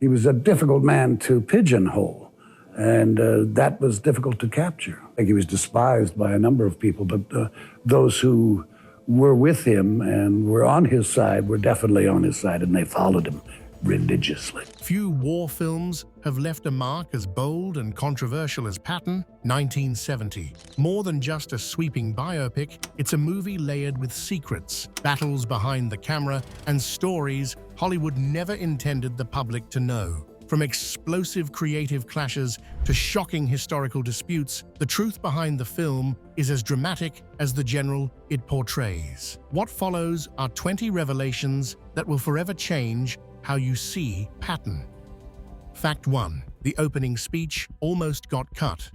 He was a difficult man to pigeonhole, and that was difficult to capture. I think he was despised by a number of people, but those who were with him and were on his side were definitely on his side, and they followed him religiously. Few war films have left a mark as bold and controversial as Patton, 1970. More than just a sweeping biopic, it's a movie layered with secrets, battles behind the camera, and stories Hollywood never intended the public to know. From explosive creative clashes to shocking historical disputes, the truth behind the film is as dramatic as the genre it portrays. What follows are 20 revelations that will forever change how you see Patton. Fact 1. The opening speech almost got cut.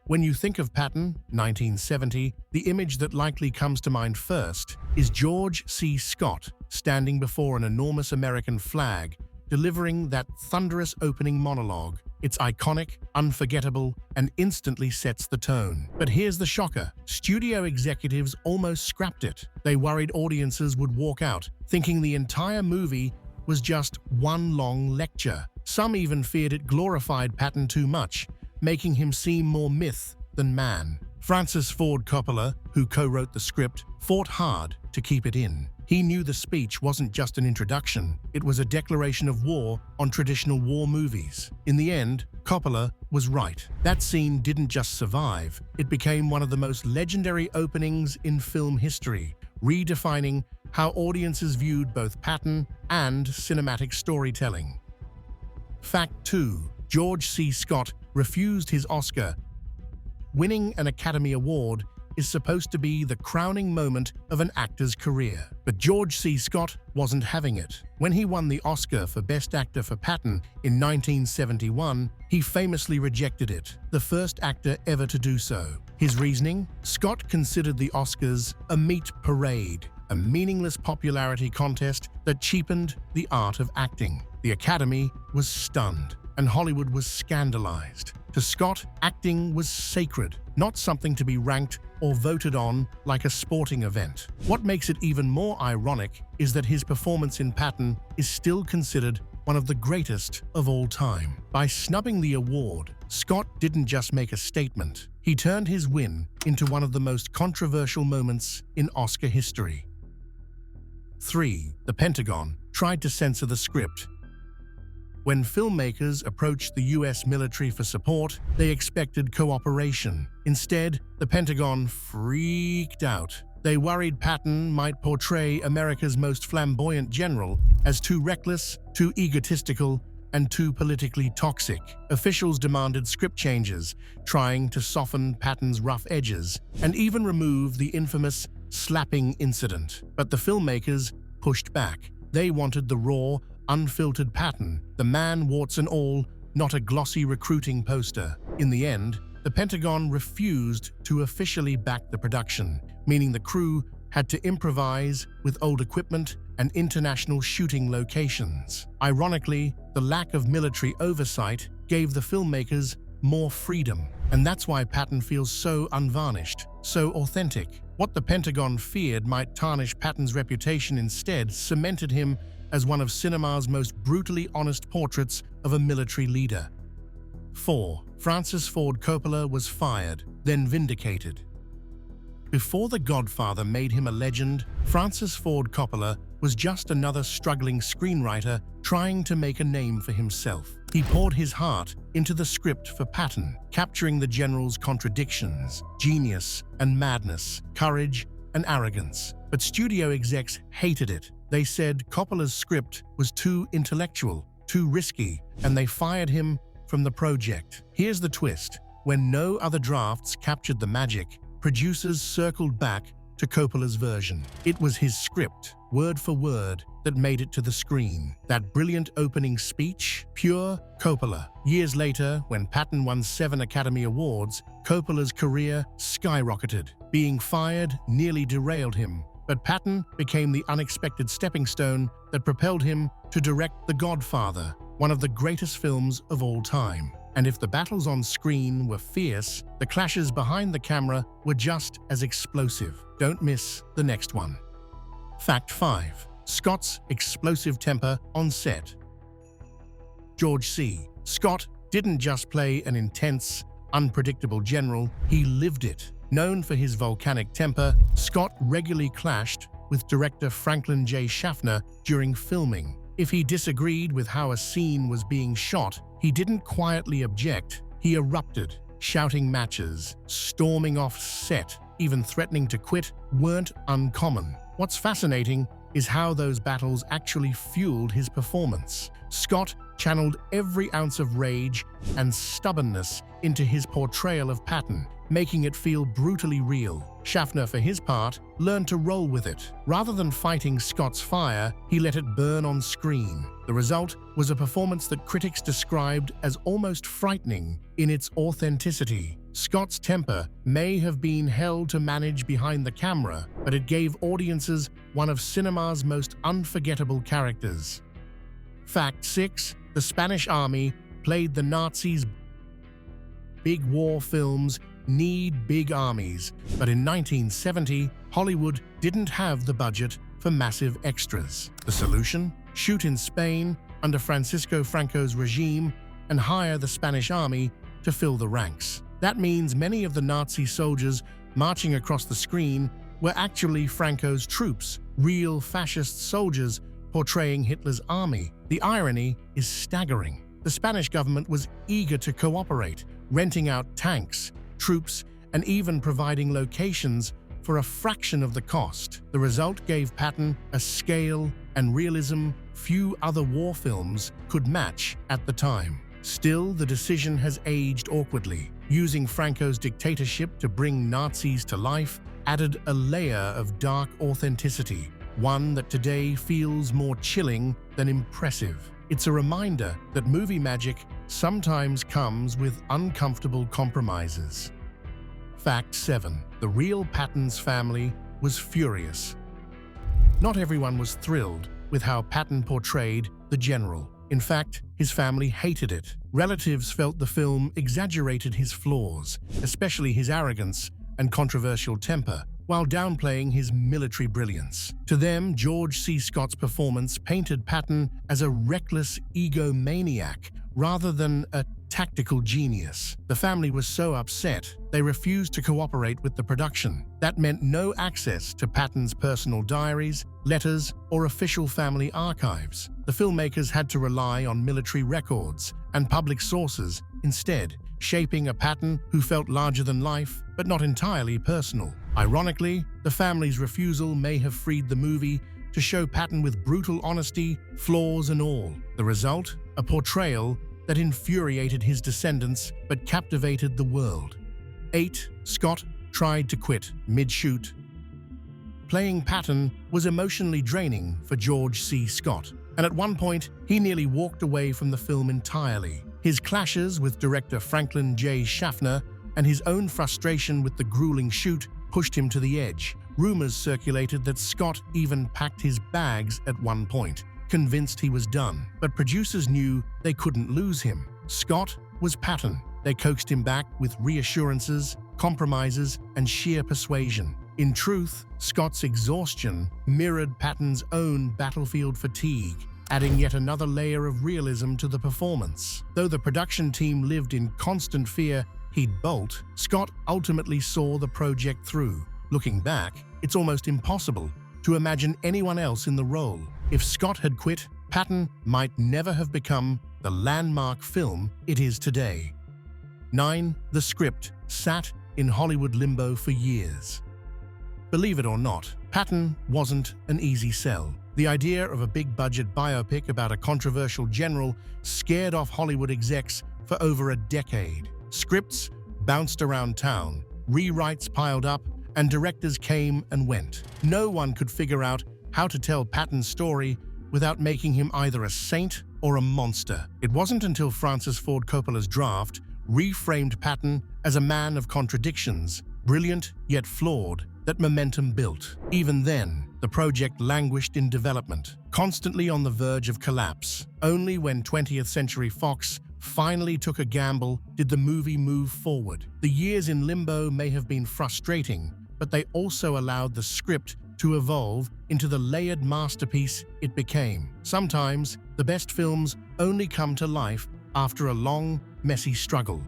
When you think of Patton, 1970, the image that likely comes to mind first is George C. Scott standing before an enormous American flag, delivering that thunderous opening monologue. It's iconic, unforgettable, and instantly sets the tone. But here's the shocker. Studio executives almost scrapped it. They worried audiences would walk out, thinking the entire movie was just one long lecture. Some even feared it glorified Patton too much, making him seem more myth than man. Francis Ford Coppola, who co-wrote the script, fought hard to keep it in. He knew the speech wasn't just an introduction, it was a declaration of war on traditional war movies. In the end, Coppola was right. That scene didn't just survive, it became one of the most legendary openings in film history, redefining how audiences viewed both Patton and cinematic storytelling. Fact 2. George C. Scott refused his Oscar. Winning an Academy Award is supposed to be the crowning moment of an actor's career. But George C. Scott wasn't having it. When he won the Oscar for Best Actor for Patton in 1971, he famously rejected it, the first actor ever to do so. His reasoning? Scott considered the Oscars a meat parade, a meaningless popularity contest that cheapened the art of acting. The Academy was stunned, and Hollywood was scandalized. To Scott, acting was sacred, not something to be ranked or voted on like a sporting event. What makes it even more ironic is that his performance in Patton is still considered one of the greatest of all time. By snubbing the award, Scott didn't just make a statement. He turned his win into one of the most controversial moments in Oscar history. 3. The Pentagon tried to censor the script. When filmmakers approached the US military for support, they expected cooperation. Instead, the Pentagon freaked out. They worried Patton might portray America's most flamboyant general as too reckless, too egotistical, and too politically toxic. Officials demanded script changes, trying to soften Patton's rough edges, and even remove the infamous slapping incident. But the filmmakers pushed back. They wanted the raw, unfiltered Patton, the man warts and all, not a glossy recruiting poster. In the end, the Pentagon refused to officially back the production, meaning the crew had to improvise with old equipment and international shooting locations. Ironically, the lack of military oversight gave the filmmakers more freedom, and that's why Patton feels so unvarnished, so authentic. What the Pentagon feared might tarnish Patton's reputation instead cemented him as one of cinema's most brutally honest portraits of a military leader. 4. Francis Ford Coppola was fired, then vindicated. Before The Godfather made him a legend, Francis Ford Coppola was just another struggling screenwriter trying to make a name for himself. He poured his heart into the script for Patton, capturing the general's contradictions, genius and madness, courage and arrogance. But studio execs hated it. They said Coppola's script was too intellectual, too risky, and they fired him from the project. Here's the twist. When no other drafts captured the magic, producers circled back to Coppola's version. It was his script, word for word, that made it to the screen. That brilliant opening speech, pure Coppola. Years later, when Patton won 7 Academy Awards, Coppola's career skyrocketed. Being fired nearly derailed him, but Patton became the unexpected stepping stone that propelled him to direct The Godfather, one of the greatest films of all time. And if the battles on screen were fierce, the clashes behind the camera were just as explosive. Don't miss the next one. Fact 5. Scott's explosive temper on set. George C. Scott didn't just play an intense, unpredictable general, he lived it. Known for his volcanic temper, Scott regularly clashed with director Franklin J. Schaffner during filming. If he disagreed with how a scene was being shot, he didn't quietly object. He erupted, shouting matches, storming off set, even threatening to quit weren't uncommon. What's fascinating is how those battles actually fueled his performance. Scott channeled every ounce of rage and stubbornness into his portrayal of Patton, making it feel brutally real. Schaffner, for his part, learned to roll with it. Rather than fighting Scott's fire, he let it burn on screen. The result was a performance that critics described as almost frightening in its authenticity. Scott's temper may have been hell to manage behind the camera, but it gave audiences one of cinema's most unforgettable characters. Fact 6. The Spanish Army played the Nazis. Big war films need big armies, but in 1970, Hollywood didn't have the budget for massive extras. The solution? Shoot in Spain under Francisco Franco's regime and hire the Spanish Army to fill the ranks. That means many of the Nazi soldiers marching across the screen were actually Franco's troops, real fascist soldiers portraying Hitler's army. The irony is staggering. The Spanish government was eager to cooperate, renting out tanks, troops, and even providing locations for a fraction of the cost. The result gave Patton a scale and realism few other war films could match at the time. Still, the decision has aged awkwardly. Using Franco's dictatorship to bring Nazis to life added a layer of dark authenticity, one that today feels more chilling than impressive. It's a reminder that movie magic sometimes comes with uncomfortable compromises. Fact 7. The real Patton's family was furious. Not everyone was thrilled with how Patton portrayed the general. In fact, his family hated it. Relatives felt the film exaggerated his flaws, especially his arrogance and controversial temper, while downplaying his military brilliance. To them, George C. Scott's performance painted Patton as a reckless egomaniac rather than a tactical genius. The family was so upset, they refused to cooperate with the production. That meant no access to Patton's personal diaries, letters, or official family archives. The filmmakers had to rely on military records and public sources instead, shaping a Patton who felt larger than life, but not entirely personal. Ironically, the family's refusal may have freed the movie to show Patton with brutal honesty, flaws and all. The result? A portrayal that infuriated his descendants but captivated the world. 8. Scott tried to quit mid-shoot. Playing Patton was emotionally draining for George C. Scott, and at one point, he nearly walked away from the film entirely. His clashes with director Franklin J. Schaffner and his own frustration with the grueling shoot pushed him to the edge. Rumors circulated that Scott even packed his bags at one point, convinced he was done. But producers knew they couldn't lose him. Scott was Patton. They coaxed him back with reassurances, compromises, and sheer persuasion. In truth, Scott's exhaustion mirrored Patton's own battlefield fatigue, adding yet another layer of realism to the performance. Though the production team lived in constant fear he'd bolt, Scott ultimately saw the project through. Looking back, it's almost impossible to imagine anyone else in the role. If Scott had quit, Patton might never have become the landmark film it is today. 9. The script sat in Hollywood limbo for years. Believe it or not, Patton wasn't an easy sell. The idea of a big-budget biopic about a controversial general scared off Hollywood execs for over a decade. Scripts bounced around town, rewrites piled up, and directors came and went. No one could figure out how to tell Patton's story without making him either a saint or a monster. It wasn't until Francis Ford Coppola's draft reframed Patton as a man of contradictions, brilliant yet flawed, that momentum built. Even then, the project languished in development, constantly on the verge of collapse. Only when 20th Century Fox finally took a gamble did the movie move forward. The years in limbo may have been frustrating, but they also allowed the script to evolve into the layered masterpiece it became. Sometimes, the best films only come to life after a long, messy struggle.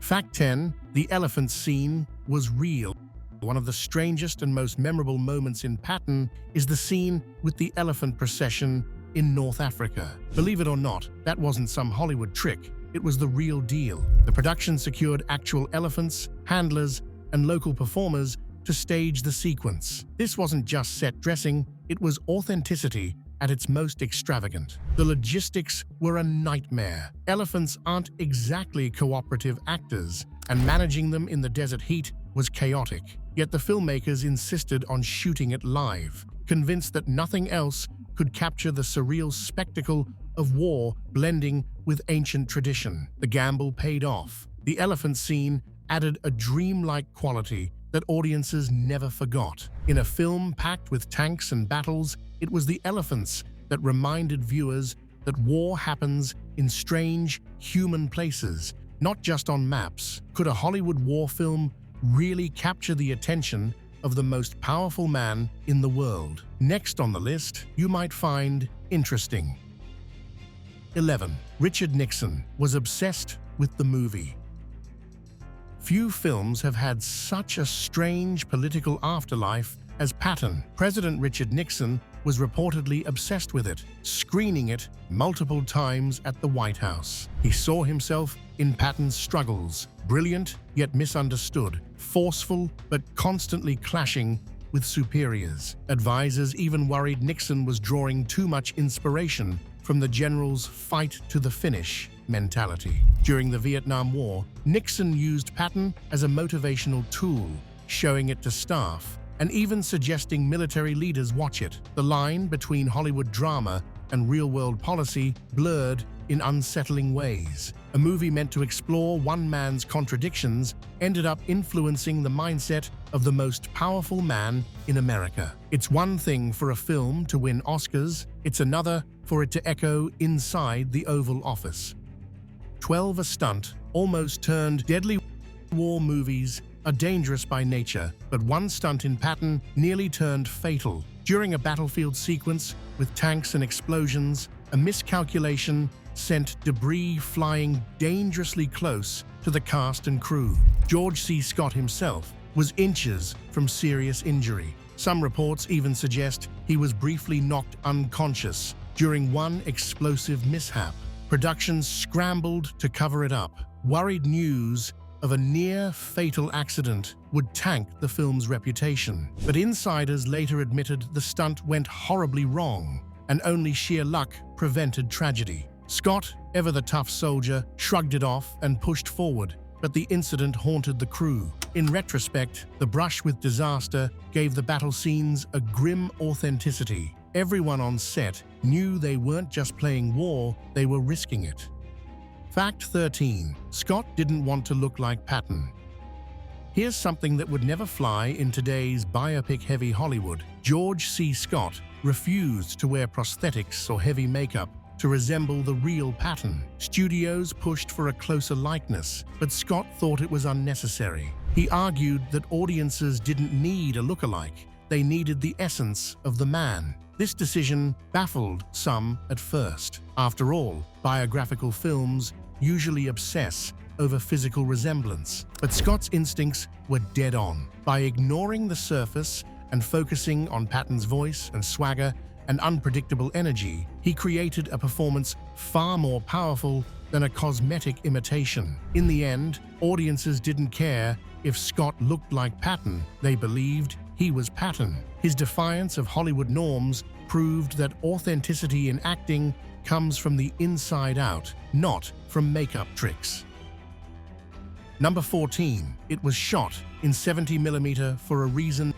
Fact 10. The elephant scene was real. One of the strangest and most memorable moments in Patton is the scene with the elephant procession in North Africa. Believe it or not, that wasn't some Hollywood trick. It was the real deal. The production secured actual elephants, handlers, and local performers to stage the sequence. This wasn't just set dressing, it was authenticity at its most extravagant. The logistics were a nightmare. Elephants aren't exactly cooperative actors, and managing them in the desert heat was chaotic. Yet the filmmakers insisted on shooting it live, convinced that nothing else could capture the surreal spectacle of war blending with ancient tradition. The gamble paid off. The elephant scene added a dreamlike quality that audiences never forgot. In a film packed with tanks and battles, it was the elephants that reminded viewers that war happens in strange, human places, not just on maps. Could a Hollywood war film really capture the attention of the most powerful man in the world? Next on the list, you might find interesting. 11. Richard Nixon was obsessed with the movie. Few films have had such a strange political afterlife as Patton. President Richard Nixon was reportedly obsessed with it, screening it multiple times at the White House. He saw himself in Patton's struggles, brilliant yet misunderstood, forceful but constantly clashing with superiors. Advisors even worried Nixon was drawing too much inspiration from the general's fight to the finish mentality. During the Vietnam War, Nixon used Patton as a motivational tool, showing it to staff and even suggesting military leaders watch it. The line between Hollywood drama and real-world policy blurred in unsettling ways. A movie meant to explore one man's contradictions ended up influencing the mindset of the most powerful man in America. It's one thing for a film to win Oscars, it's another for it to echo inside the Oval Office. 12. A stunt almost turned deadly. War movies are dangerous by nature, but one stunt in Patton nearly turned fatal. During a battlefield sequence with tanks and explosions, a miscalculation sent debris flying dangerously close to the cast and crew. George C. Scott himself was inches from serious injury. Some reports even suggest he was briefly knocked unconscious during one explosive mishap. Production scrambled to cover it up, worried news of a near-fatal accident would tank the film's reputation. But insiders later admitted the stunt went horribly wrong, and only sheer luck prevented tragedy. Scott, ever the tough soldier, shrugged it off and pushed forward, but the incident haunted the crew. In retrospect, the brush with disaster gave the battle scenes a grim authenticity. Everyone on set knew they weren't just playing war, they were risking it. Fact 13. Scott didn't want to look like Patton. Here's something that would never fly in today's biopic-heavy Hollywood. George C. Scott refused to wear prosthetics or heavy makeup to resemble the real Patton. Studios pushed for a closer likeness, but Scott thought it was unnecessary. He argued that audiences didn't need a look-alike, they needed the essence of the man. This decision baffled some at first. After all, biographical films usually obsess over physical resemblance, but Scott's instincts were dead on. By ignoring the surface and focusing on Patton's voice and swagger and unpredictable energy, he created a performance far more powerful than a cosmetic imitation. In the end, audiences didn't care if Scott looked like Patton, they believed he was Patton. His defiance of Hollywood norms proved that authenticity in acting comes from the inside out, not from makeup tricks. Number 14. It was shot in 70mm for a reason.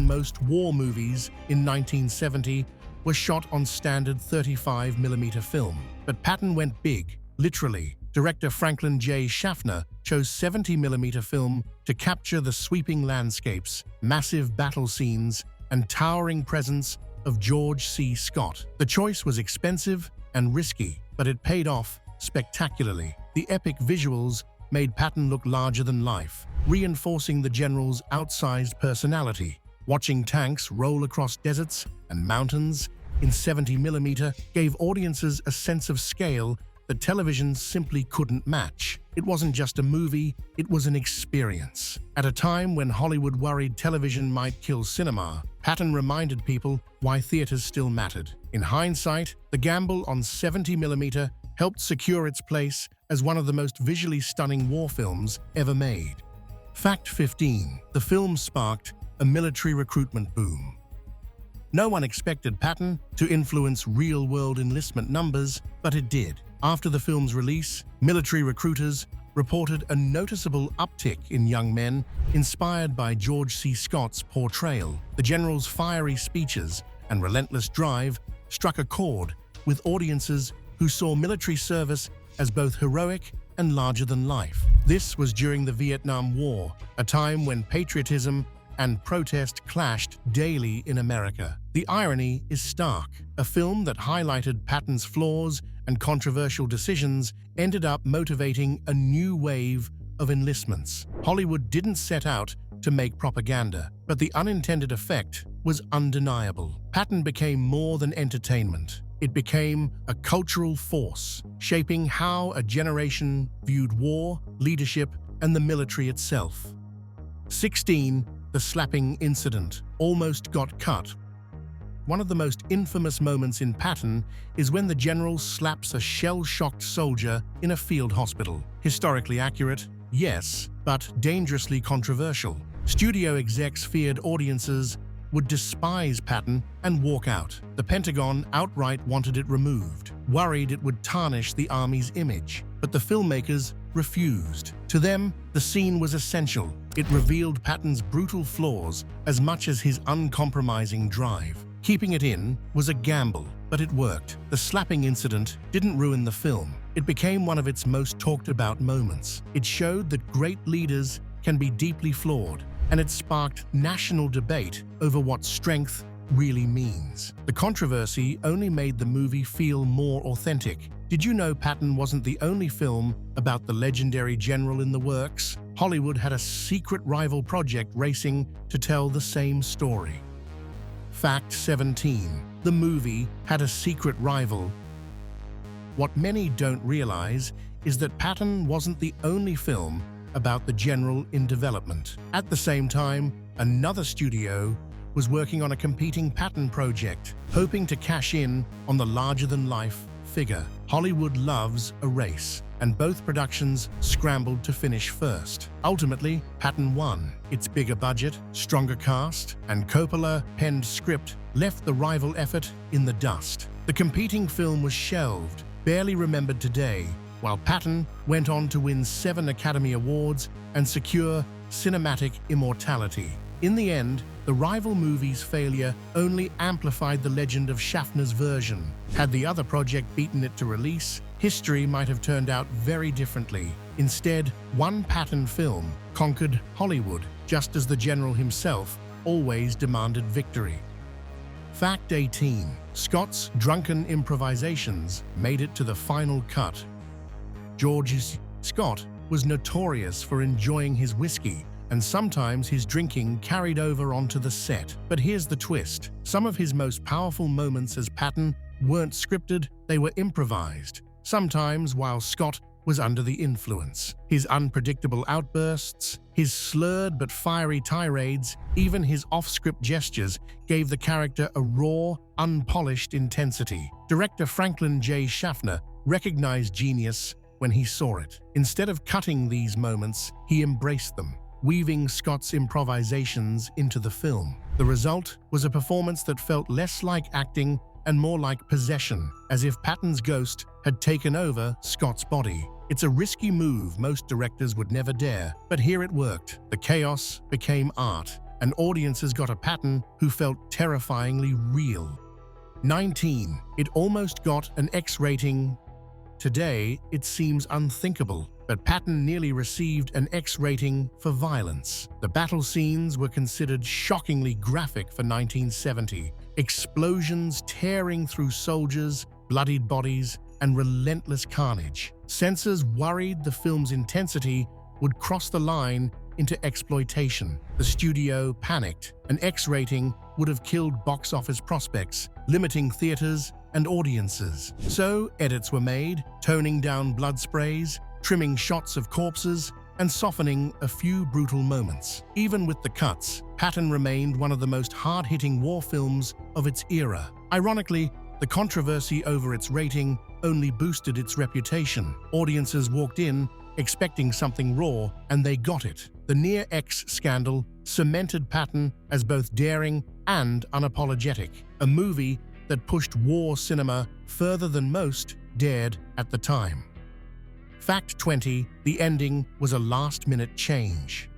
Most war movies in 1970 were shot on standard 35mm film. But Patton went big, literally. Director Franklin J. Schaffner chose 70mm film to capture the sweeping landscapes, massive battle scenes, and towering presence of George C. Scott. The choice was expensive and risky, but it paid off spectacularly. The epic visuals made Patton look larger than life, reinforcing the general's outsized personality. Watching tanks roll across deserts and mountains in 70mm gave audiences a sense of scale that television simply couldn't match. It wasn't just a movie, it was an experience. At a time when Hollywood worried television might kill cinema, Patton reminded people why theaters still mattered. In hindsight, the gamble on 70mm helped secure its place as one of the most visually stunning war films ever made. Fact 15. The film sparked a military recruitment boom. No one expected Patton to influence real-world enlistment numbers, but it did. After the film's release, military recruiters reported a noticeable uptick in young men inspired by George C. Scott's Portrayal. The general's fiery speeches and relentless drive struck a chord with audiences who saw military service as both heroic and larger than life. This was during the Vietnam War, a time when patriotism and protest clashed daily in America. The irony is stark. A film that highlighted Patton's flaws and controversial decisions ended up motivating a new wave of enlistments. Hollywood didn't set out to make propaganda, but the unintended effect was undeniable. Patton became more than entertainment. It became a cultural force, shaping how a generation viewed war, leadership, and the military itself. 16. The slapping incident almost got cut. One of the most infamous moments in Patton is when the general slaps a shell-shocked soldier in a field hospital. Historically accurate, yes, but dangerously controversial. Studio execs feared audiences would despise Patton and walk out. The Pentagon outright wanted it removed, worried it would tarnish the Army's image. But the filmmakers refused. To them, the scene was essential. It revealed Patton's brutal flaws as much as his uncompromising drive. Keeping it in was a gamble, but it worked. The slapping incident didn't ruin the film. It became one of its most talked about moments. It showed that great leaders can be deeply flawed, and it sparked national debate over what strength really means. The controversy only made the movie feel more authentic. Did you know Patton wasn't the only film about the legendary general in the works? Hollywood had a secret rival project racing to tell the same story. Fact 17. The movie had a secret rival. What many don't realize is that Patton wasn't the only film about the general in development. At the same time, another studio was working on a competing Patton project, hoping to cash in on the larger-than-life figure. Hollywood loves a race, and both productions scrambled to finish first. Ultimately, Patton won. Its bigger budget, stronger cast, and Coppola-penned script left the rival effort in the dust. The competing film was shelved, barely remembered today, while Patton went on to win 7 Academy Awards and secure cinematic immortality. In the end, the rival movie's failure only amplified the legend of Schaffner's version. Had the other project beaten it to release, history might have turned out very differently. Instead, one Patton film conquered Hollywood, just as the general himself always demanded victory. Fact 18. Scott's drunken improvisations made it to the final cut. George Scott was notorious for enjoying his whiskey, and sometimes his drinking carried over onto the set. But here's the twist. Some of his most powerful moments as Patton weren't scripted, they were improvised, sometimes while Scott was under the influence. His unpredictable outbursts, his slurred but fiery tirades, even his off-script gestures gave the character a raw, unpolished intensity. Director Franklin J. Schaffner recognized genius when he saw it. Instead of cutting these moments, he embraced them, weaving Scott's improvisations into the film. The result was a performance that felt less like acting and more like possession, as if Patton's ghost had taken over Scott's body. It's a risky move most directors would never dare, but here it worked. The chaos became art, and audiences got a Patton who felt terrifyingly real. 19. It almost got an X rating. Today, it seems unthinkable, but Patton nearly received an X rating for violence. The battle scenes were considered shockingly graphic for 1970. Explosions tearing through soldiers, bloodied bodies, and relentless carnage. Censors worried the film's intensity would cross the line into exploitation. The studio panicked. An X rating would have killed box office prospects, limiting theaters and audiences. So edits were made, toning down blood sprays, trimming shots of corpses, and softening a few brutal moments. Even with the cuts, Patton remained one of the most hard-hitting war films of its era. Ironically, the controversy over its rating only boosted its reputation. Audiences walked in expecting something raw, and they got it. The Near X scandal cemented Patton as both daring and unapologetic, a movie that pushed war cinema further than most dared at the time. Fact 20, the ending was a last-minute change.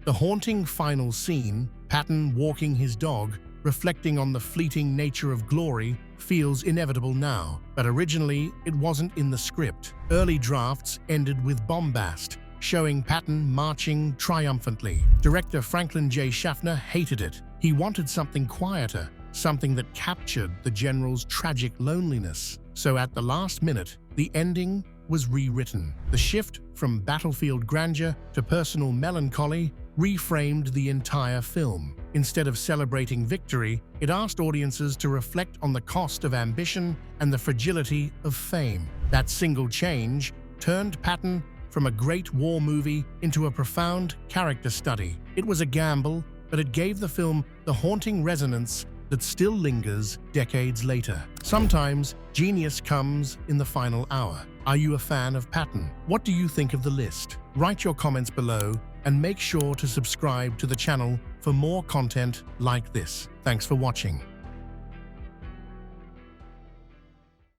The haunting final scene, Patton walking his dog, reflecting on the fleeting nature of glory, feels inevitable now, but originally it wasn't in the script. Early drafts ended with bombast, showing Patton marching triumphantly. Director Franklin J. Schaffner hated it. He wanted something quieter, something that captured the general's tragic loneliness. So at the last minute, the ending was rewritten. The shift from battlefield grandeur to personal melancholy reframed the entire film. Instead of celebrating victory, it asked audiences to reflect on the cost of ambition and the fragility of fame. That single change turned Patton from a great war movie into a profound character study. It was a gamble, but it gave the film the haunting resonance that still lingers decades later. Sometimes, genius comes in the final hour. Are you a fan of Patton? What do you think of the list? Write your comments below and make sure to subscribe to the channel for more content like this. Thanks for watching.